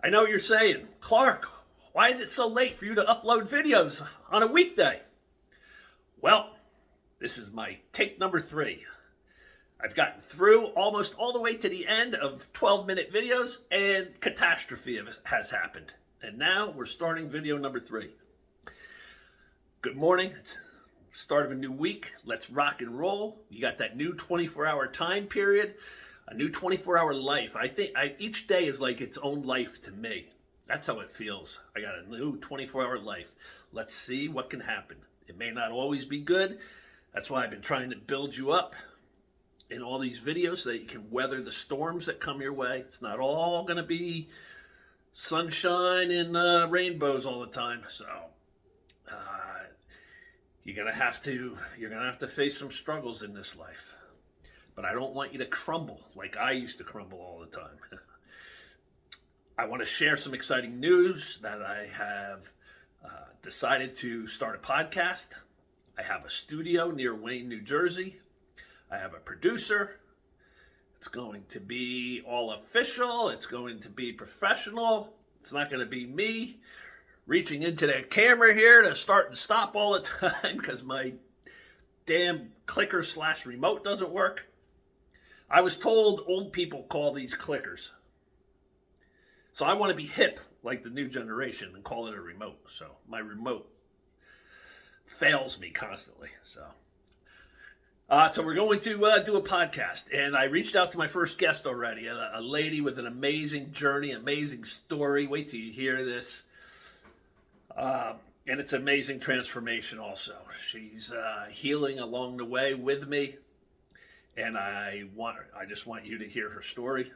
I know you're saying, Clark, why is it so late for you to upload videos on a weekday? Well, this is my take number 3. I've gotten through almost all the way to the end of 12-minute videos, and catastrophe has happened. And now we're starting video number 3. Good morning. It's the start of a new week. Let's rock and roll. You got that new 24-hour time period, a new 24-hour life. I think each day is like its own life to me. That's how it feels. I got a new 24-hour life. Let's see what can happen. It may not always be good. That's why I've been trying to build you up in all these videos so that you can weather the storms that come your way. It's not all going to be sunshine and rainbows all the time. So you're gonna have to face some struggles in this life. But I don't want you to crumble like I used to crumble all the time. I want to share some exciting news that I have decided to start a podcast. I have a studio near Wayne, New Jersey. I have a producer. It's going to be all official. It's going to be professional. It's not going to be me reaching into the camera here to start and stop all the time because my damn clicker/remote doesn't work. I was told old people call these clickers. So I want to be hip like the new generation and call it a remote. So my remote fails me constantly. So we're going to do a podcast. And I reached out to my first guest already, a lady with an amazing journey, amazing story. Wait till you hear this. And it's amazing transformation also. She's healing along the way with me. And I just want you to hear her story.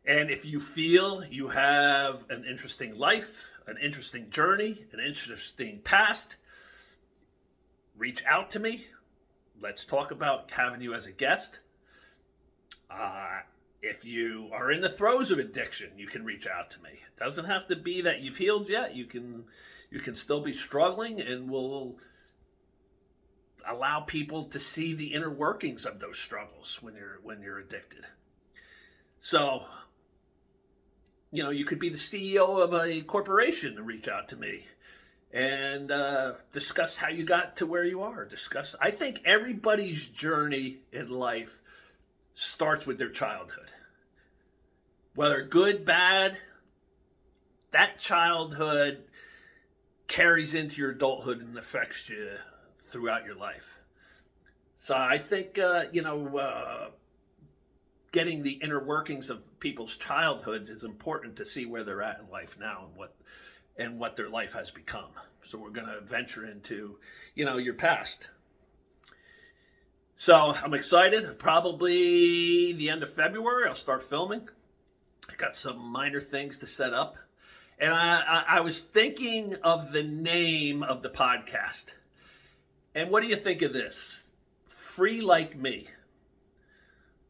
And if you feel you have an interesting life, an interesting journey, an interesting past, reach out to me. Let's talk about having you as a guest. If you are in the throes of addiction, you can reach out to me. It doesn't have to be that you've healed yet. You can still be struggling, and we'll allow people to see the inner workings of those struggles when you're addicted. So, you could be the CEO of a corporation and reach out to me and discuss how you got to where you are. I think everybody's journey in life starts with their childhood. Whether good, bad, that childhood carries into your adulthood and affects you throughout your life. So I think, getting the inner workings of people's childhoods is important to see where they're at in life now and what their life has become. So we're going to venture into, your past. So I'm excited. Probably the end of February, I'll start filming. I got some minor things to set up. And I was thinking of the name of the podcast. And what do you think of this? Free Like Me.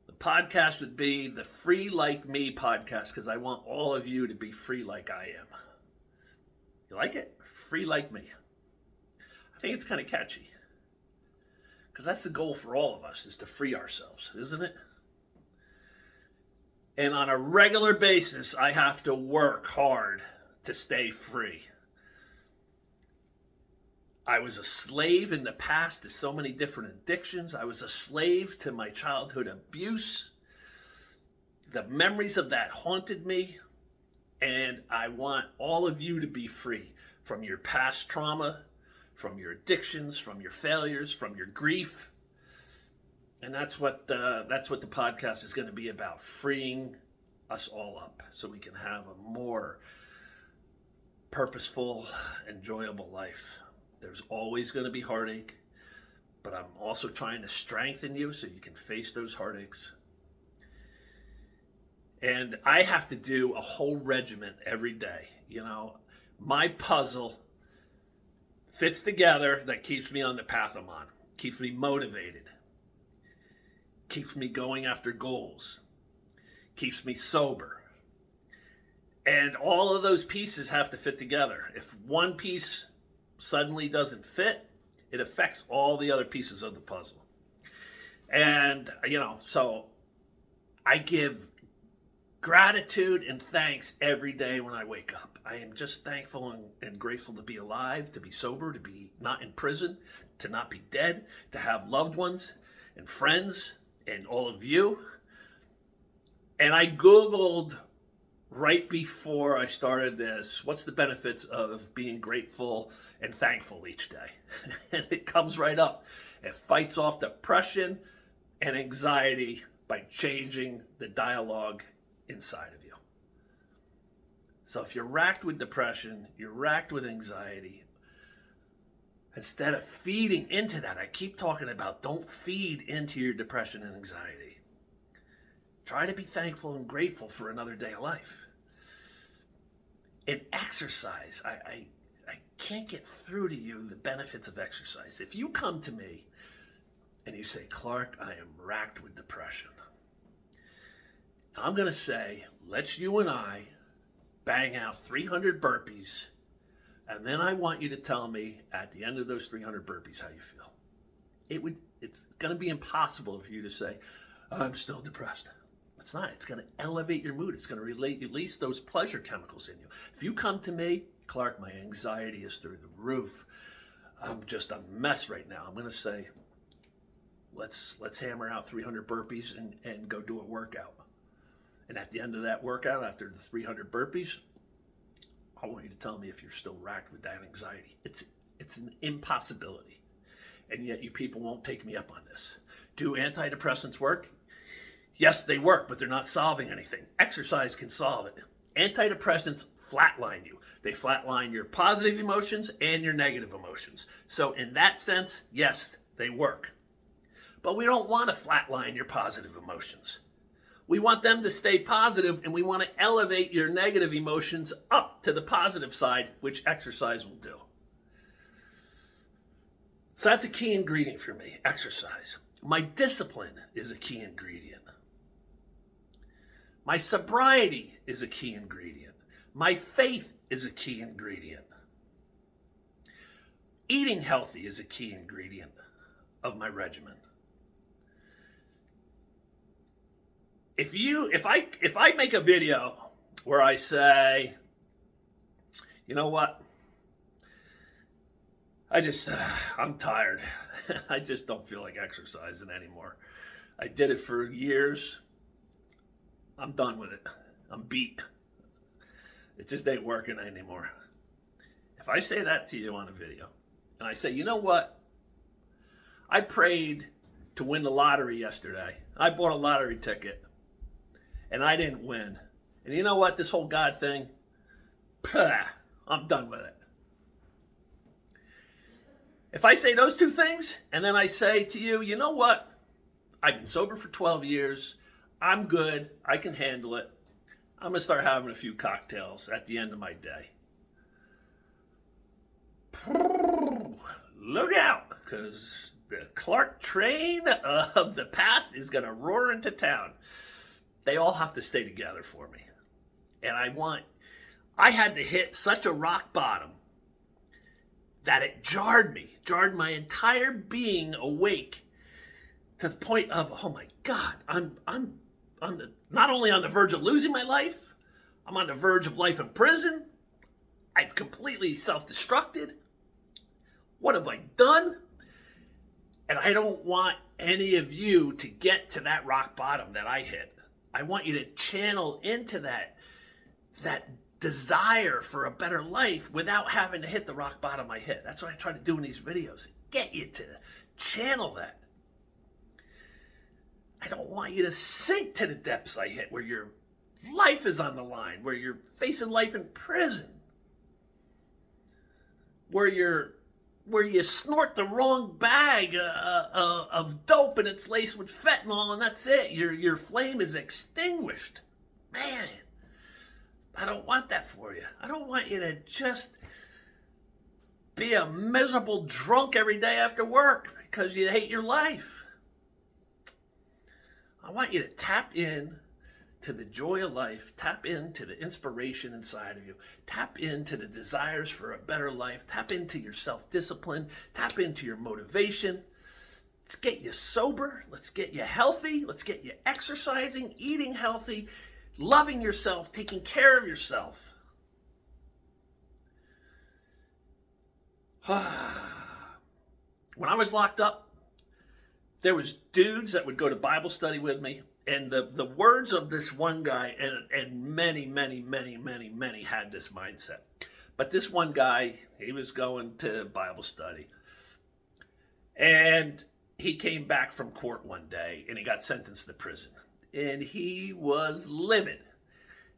The podcast would be the Free Like Me podcast because I want all of you to be free like I am. You like it? Free Like Me. I think it's kind of catchy. Because that's the goal for all of us, is to free ourselves, isn't it? And on a regular basis, I have to work hard to stay free. I was a slave in the past to so many different addictions. I was a slave to my childhood abuse. The memories of that haunted me. And I want all of you to be free from your past trauma, from your addictions, from your failures, from your grief. And that's what the podcast is going to be about, freeing us all up so we can have a more purposeful, enjoyable life. There's always going to be heartache, but I'm also trying to strengthen you so you can face those heartaches. And I have to do a whole regimen every day. My puzzle fits together that keeps me on the path I'm on, keeps me motivated, keeps me going after goals, keeps me sober. And all of those pieces have to fit together. If one piece suddenly doesn't fit, it affects all the other pieces of the puzzle. And, so I give gratitude and thanks every day when I wake up. I am just thankful and grateful to be alive, to be sober, to be not in prison, to not be dead, to have loved ones and friends and all of you. And I Googled right before I started this, what's the benefits of being grateful and thankful each day? And it comes right up. It fights off depression and anxiety by changing the dialogue inside of you. So if you're racked with depression, you're racked with anxiety, instead of feeding into that, I keep talking about don't feed into your depression and anxiety. Try to be thankful and grateful for another day of life. And exercise, I can't get through to you the benefits of exercise. If you come to me and you say, Clark, I am racked with depression, I'm going to say, let's you and I bang out 300 burpees, and then I want you to tell me at the end of those 300 burpees how you feel. It's going to be impossible for you to say, I'm still depressed. It's not. It's going to elevate your mood. It's going to release those pleasure chemicals in you. If you come to me, Clark, my anxiety is through the roof. I'm just a mess right now. I'm going to say, let's hammer out 300 burpees and go do a workout. And at the end of that workout, after the 300 burpees, I want you to tell me if you're still racked with that anxiety. It's an impossibility. And yet you people won't take me up on this. Do antidepressants work? Yes, they work, but they're not solving anything. Exercise can solve it. Antidepressants flatline you. They flatline your positive emotions and your negative emotions. So in that sense, yes, they work. But we don't want to flatline your positive emotions. We want them to stay positive, and we want to elevate your negative emotions up to the positive side, which exercise will do. So that's a key ingredient for me, exercise. My discipline is a key ingredient. My sobriety is a key ingredient. My faith is a key ingredient. Eating healthy is a key ingredient of my regimen. If I make a video where I say, you know what, I'm tired. I just don't feel like exercising anymore. I did it for years. I'm done with it. I'm beat. It just ain't working anymore. If I say that to you on a video, and I say, you know what, I prayed to win the lottery yesterday. I bought a lottery ticket. And I didn't win. And you know what? This whole God thing, I'm done with it. If I say those two things, and then I say to you, you know what? I've been sober for 12 years. I'm good. I can handle it. I'm going to start having a few cocktails at the end of my day. Look out, because the Clark train of the past is going to roar into town. They all have to stay together for me. And I had to hit such a rock bottom that it jarred my entire being awake to the point of, oh my God, I'm not only on the verge of losing my life, I'm on the verge of life in prison. I've completely self-destructed. What have I done? And I don't want any of you to get to that rock bottom that I hit. I want you to channel into that desire for a better life without having to hit the rock bottom I hit. That's what I try to do in these videos. Get you to channel that. I don't want you to sink to the depths I hit where your life is on the line, where you're facing life in prison, where you snort the wrong bag of dope and it's laced with fentanyl and that's it. Your flame is extinguished. Man, I don't want that for you. I don't want you to just be a miserable drunk every day after work because you hate your life. I want you to tap in to the joy of life, tap into the inspiration inside of you, tap into the desires for a better life, tap into your self-discipline, tap into your motivation. Let's get you sober, let's get you healthy, let's get you exercising, eating healthy, loving yourself, taking care of yourself. When I was locked up, there was dudes that would go to Bible study with me, and the words of this one guy, and many had this mindset. But this one guy, he was going to Bible study, and he came back from court one day, and he got sentenced to prison. And he was livid.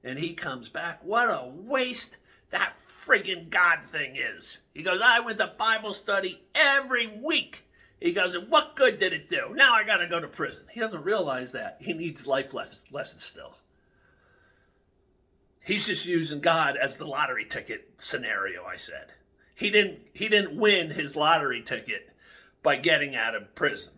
And he comes back, what a waste that friggin' God thing is. He goes, I went to Bible study every week. He goes, and what good did it do? Now I got to go to prison. He doesn't realize that. He needs life lessons still. He's just using God as the lottery ticket scenario, I said. He didn't win his lottery ticket by getting out of prison.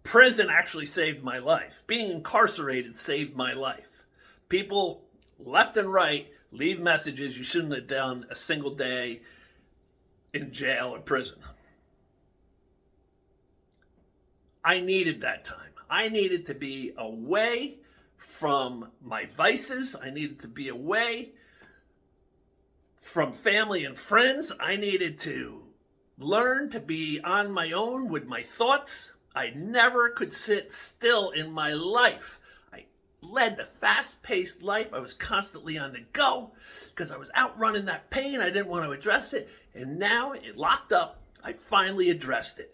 Prison actually saved my life. Being incarcerated saved my life. People left and right leave messages you shouldn't have done a single day in jail or prison. I needed that time. I needed to be away from my vices. I needed to be away from family and friends. I needed to learn to be on my own with my thoughts. I never could sit still in my life. I led a fast-paced life. I was constantly on the go because I was outrunning that pain. I didn't want to address it. And now it locked up. I finally addressed it.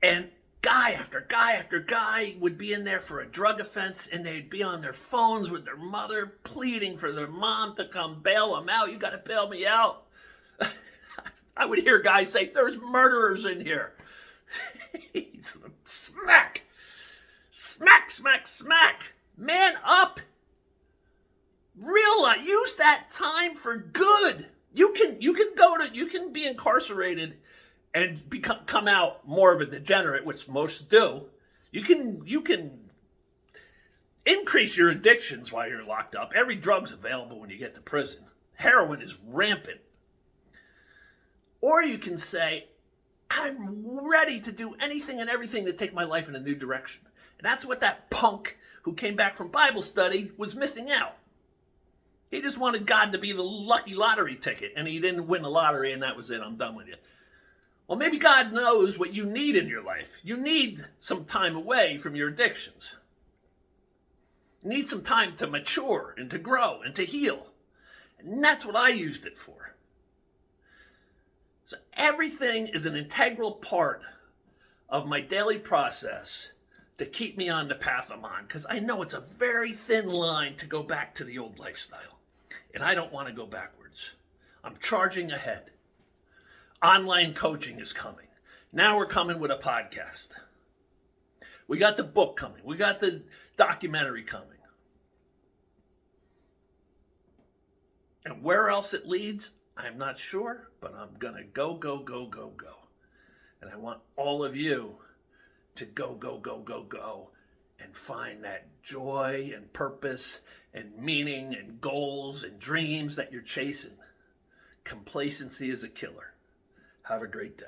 And guy after guy would be in there for a drug offense, and they'd be on their phones with their mother pleading for their mom to come bail them out. You got to bail me out. I would hear guys say, there's murderers in here. Smack. Man up. Realize, use that time for good. You can be incarcerated and come out more of a degenerate, which most do. You can increase your addictions while you're locked up. Every drug's available when you get to prison. Heroin is rampant. Or you can say, I'm ready to do anything and everything to take my life in a new direction. And that's what that punk who came back from Bible study was missing out. He just wanted God to be the lucky lottery ticket, and he didn't win the lottery, and that was it. I'm done with you. Well, maybe God knows what you need in your life. You need some time away from your addictions. You need some time to mature and to grow and to heal. And that's what I used it for. So everything is an integral part of my daily process to keep me on the path I'm on, because I know it's a very thin line to go back to the old lifestyle. And I don't want to go backwards. I'm charging ahead. Online coaching is coming. Now we're coming with a podcast. We got the book coming. We got the documentary coming. And where else it leads, I'm not sure, but I'm going to go. And I want all of you to go, and find that joy and purpose and meaning and goals and dreams that you're chasing. Complacency is a killer. Have a great day.